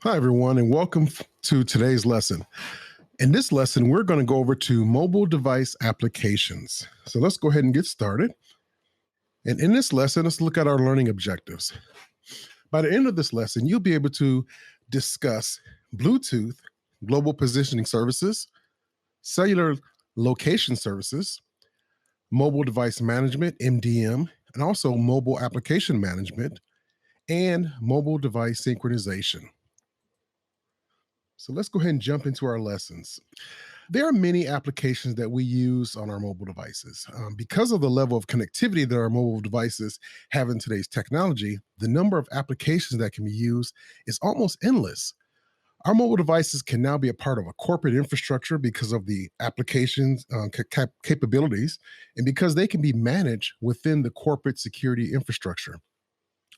Hi, everyone, and welcome to today's lesson. In this lesson, we're going to go over to mobile device applications. So let's go ahead and get started. And in this lesson, let's look at our learning objectives. By the end of this lesson, you'll be able to discuss Bluetooth, global positioning services, cellular location services, mobile device management, MDM, and also mobile application management, and mobile device synchronization. So let's go ahead and jump into our lessons. There are many applications that we use on our mobile devices. Because of the level of connectivity that our mobile devices have in today's technology, the number of applications that can be used is almost endless. Our mobile devices can now be a part of a corporate infrastructure because of the applications capabilities and because they can be managed within the corporate security infrastructure.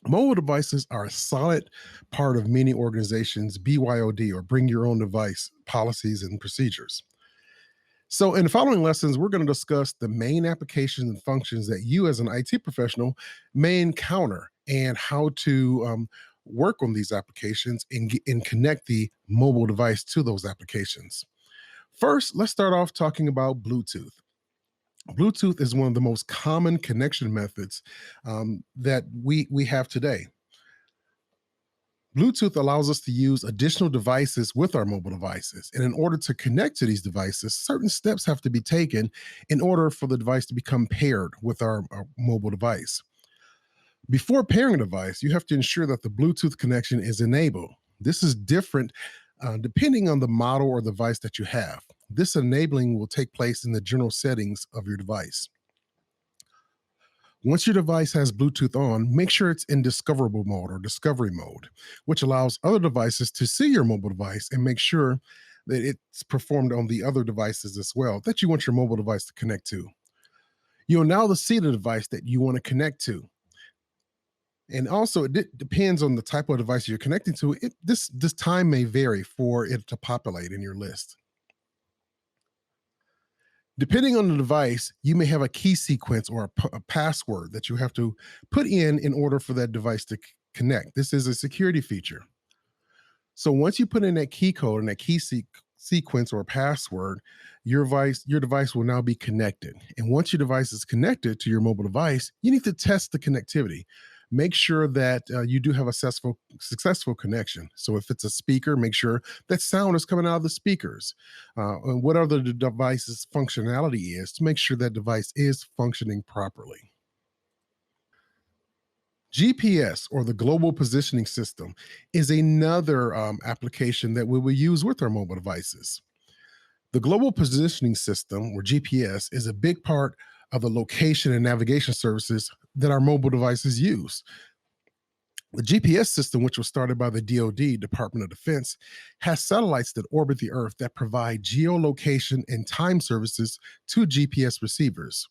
Mobile devices are a solid part of many organizations' BYOD or bring your own device policies and procedures. So, in the following lessons, we're going to discuss the main applications and functions that you, as an IT professional, may encounter and how to work on these applications and connect the mobile device to those applications. First, let's start off talking about Bluetooth. Bluetooth is one of the most common connection methods that we have today. Bluetooth allows us to use additional devices with our mobile devices. And in order to connect to these devices, certain steps have to be taken in order for the device to become paired with our mobile device. Before pairing a device, you have to ensure that the Bluetooth connection is enabled. This is different depending on the model or device that you have. This enabling will take place in the general settings of your device. Once your device has Bluetooth on, make sure it's in discoverable mode or discovery mode, which allows other devices to see your mobile device and make sure that it's performed on the other devices as well that you want your mobile device to connect to. You'll now see the device that you want to connect to. And also, it depends on the type of device you're connecting to. This time may vary for it to populate in your list. Depending on the device, you may have a key sequence or a password that you have to put in order for that device to connect. This is a security feature. So once you put in that key code and that key sequence or password, your device will now be connected. And once your device is connected to your mobile device, you need to test the connectivity. Make sure that you do have a successful connection. So if it's a speaker, make sure that sound is coming out of the speakers. And whatever the device's functionality is, to make sure that device is functioning properly. GPS, or the Global Positioning System, is another application that we will use with our mobile devices. The Global Positioning System, or GPS, is a big part of the location and navigation services that our mobile devices use. The GPS system, which was started by the DoD, Department of Defense, has satellites that orbit the Earth that provide geolocation and time services to GPS receivers.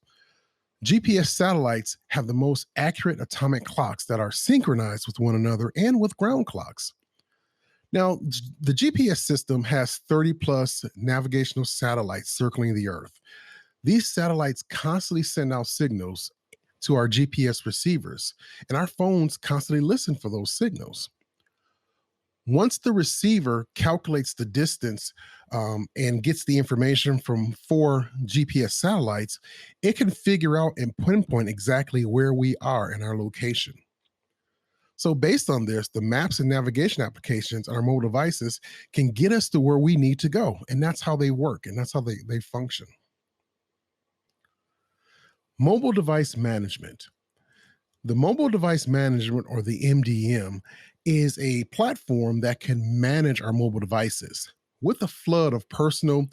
GPS satellites have the most accurate atomic clocks that are synchronized with one another and with ground clocks. Now, the GPS system has 30 plus navigational satellites circling the Earth. These satellites constantly send out signals to our GPS receivers, and our phones constantly listen for those signals. Once the receiver calculates the distance and gets the information from 4 GPS satellites, it can figure out and pinpoint exactly where we are in our location. So, based on this, the maps and navigation applications on our mobile devices can get us to where we need to go. And that's how they work, and that's how they function. Mobile device management. The mobile device management, or the MDM, is a platform that can manage our mobile devices. With a flood of personal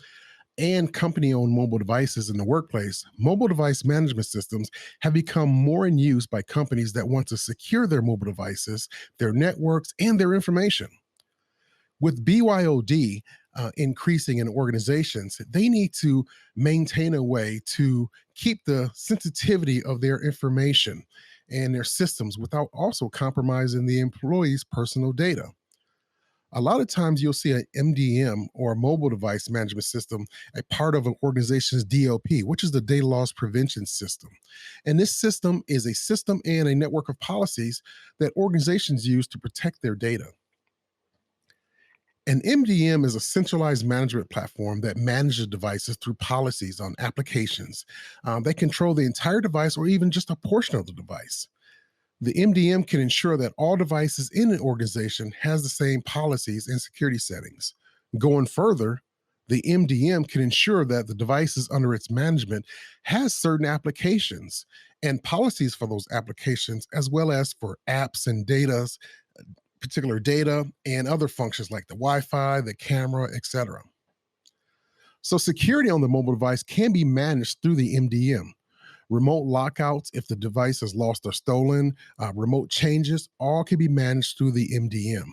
and company owned mobile devices in the workplace, mobile device management systems have become more in use by companies that want to secure their mobile devices, their networks, and their information. With BYOD increasing in organizations, they need to maintain a way to keep the sensitivity of their information and their systems without also compromising the employee's personal data. A lot of times you'll see an MDM, or a mobile device management system, a part of an organization's DLP, which is the data loss prevention system. And this system is a system and a network of policies that organizations use to protect their data. An MDM is a centralized management platform that manages devices through policies on applications. They control the entire device or even just a portion of the device. The MDM can ensure that all devices in an organization has the same policies and security settings. Going further, the MDM can ensure that the devices under its management has certain applications and policies for those applications, as well as for apps and data, particular data and other functions like the Wi-Fi, the camera, etc. So security on the mobile device can be managed through the MDM. Remote lockouts, if the device is lost or stolen, remote changes, all can be managed through the MDM.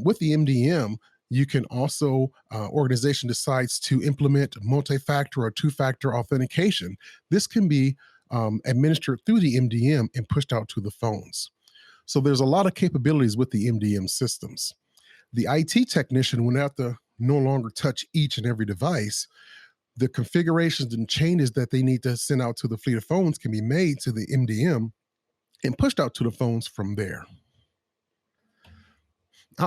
With the MDM, you can also, organization decides to implement multi-factor or two-factor authentication. This can be administered through the MDM and pushed out to the phones. So there's a lot of capabilities with the MDM systems. The IT technician would have to no longer touch each and every device. The configurations and changes that they need to send out to the fleet of phones can be made to the MDM and pushed out to the phones from there.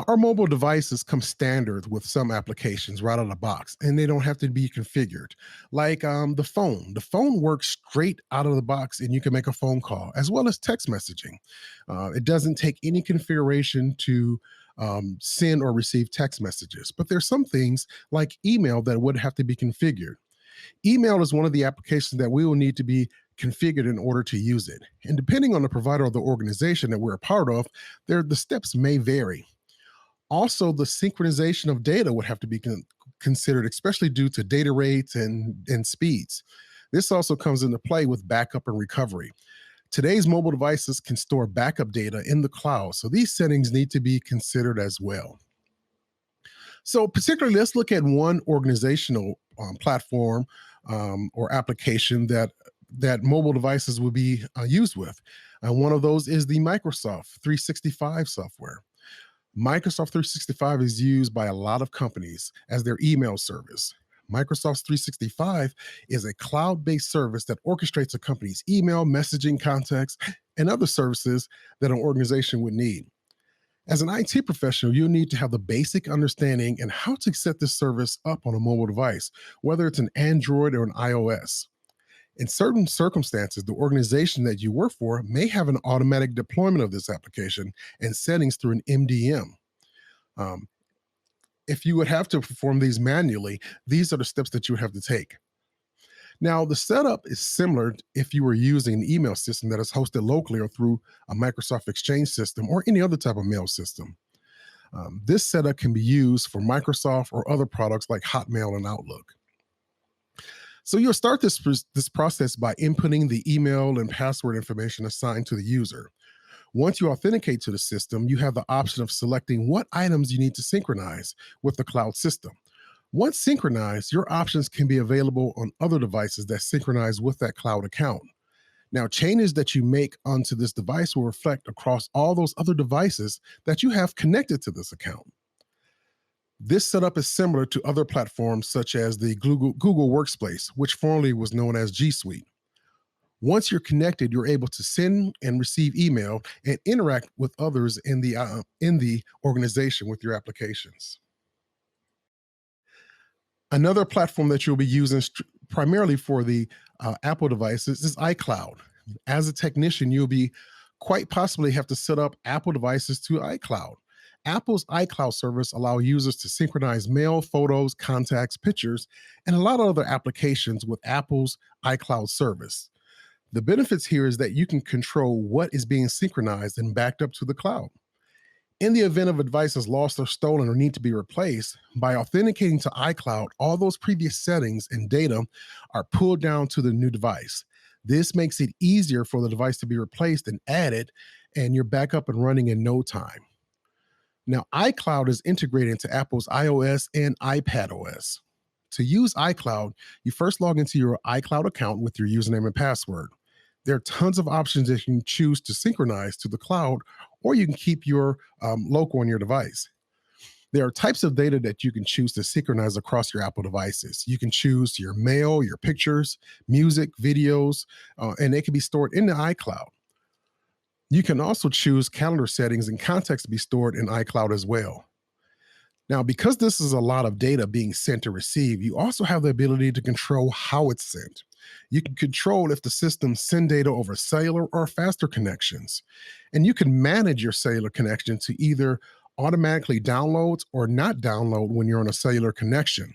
Our mobile devices come standard with some applications right out of the box, and they don't have to be configured. Like the phone. The phone works straight out of the box, and you can make a phone call as well as text messaging. It doesn't take any configuration to send or receive text messages, but there's some things like email that would have to be configured. Email is one of the applications that we will need to be configured in order to use it. And depending on the provider or the organization that we're a part of, the steps may vary. Also, the synchronization of data would have to be considered, especially due to data rates and speeds. This also comes into play with backup and recovery. Today's mobile devices can store backup data in the cloud, so these settings need to be considered as well. So particularly, let's look at one organizational platform or application that mobile devices will be used with. One of those is the Microsoft 365 software. Microsoft 365 is used by a lot of companies as their email service. Microsoft 365 is a cloud-based service that orchestrates a company's email, messaging, contacts, and other services that an organization would need. As an IT professional, you'll need to have the basic understanding and how to set this service up on a mobile device, whether it's an Android or an iOS. In certain circumstances, the organization that you work for may have an automatic deployment of this application and settings through an MDM. If you would have to perform these manually, these are the steps that you would have to take. Now, the setup is similar if you were using an email system that is hosted locally or through a Microsoft Exchange system or any other type of mail system. This setup can be used for Microsoft or other products like Hotmail and Outlook. So you'll start this process by inputting the email and password information assigned to the user. Once you authenticate to the system, you have the option of selecting what items you need to synchronize with the cloud system. Once synchronized, your options can be available on other devices that synchronize with that cloud account. Now, changes that you make onto this device will reflect across all those other devices that you have connected to this account. This setup is similar to other platforms such as the Google Workspace, which formerly was known as G Suite. Once you're connected, you're able to send and receive email and interact with others in the organization with your applications. Another platform that you'll be using primarily for the Apple devices is iCloud. As a technician, you'll be quite possibly have to set up Apple devices to iCloud. Apple's iCloud service allows users to synchronize mail, photos, contacts, pictures, and a lot of other applications with Apple's iCloud service. The benefits here is that you can control what is being synchronized and backed up to the cloud. In the event of a device is lost or stolen or need to be replaced, by authenticating to iCloud, all those previous settings and data are pulled down to the new device. This makes it easier for the device to be replaced and added, and you're back up and running in no time. Now, iCloud is integrated into Apple's iOS and iPadOS. To use iCloud, you first log into your iCloud account with your username and password. There are tons of options that you can choose to synchronize to the cloud, or you can keep your local on your device. There are types of data that you can choose to synchronize across your Apple devices. You can choose your mail, your pictures, music, videos, and they can be stored in the iCloud. You can also choose calendar settings and contacts to be stored in iCloud as well. Now, because this is a lot of data being sent or received, you also have the ability to control how it's sent. You can control if the system send data over cellular or faster connections. And you can manage your cellular connection to either automatically download or not download when you're on a cellular connection.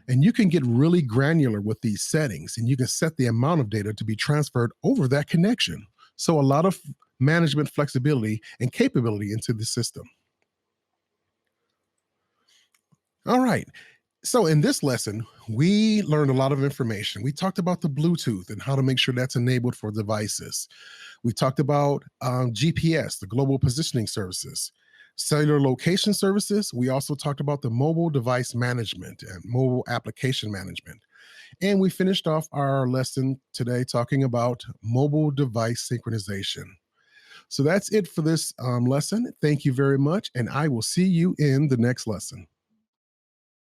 And you can get really granular with these settings, and you can set the amount of data to be transferred over that connection. So, a lot of management flexibility and capability into the system. All right. So, in this lesson, we learned a lot of information. We talked about the Bluetooth and how to make sure that's enabled for devices. We talked about GPS, the global positioning services, cellular location services. We also talked about the mobile device management and mobile application management. And we finished off our lesson today talking about mobile device synchronization. So that's it for this lesson. Thank you very much. And I will see you in the next lesson.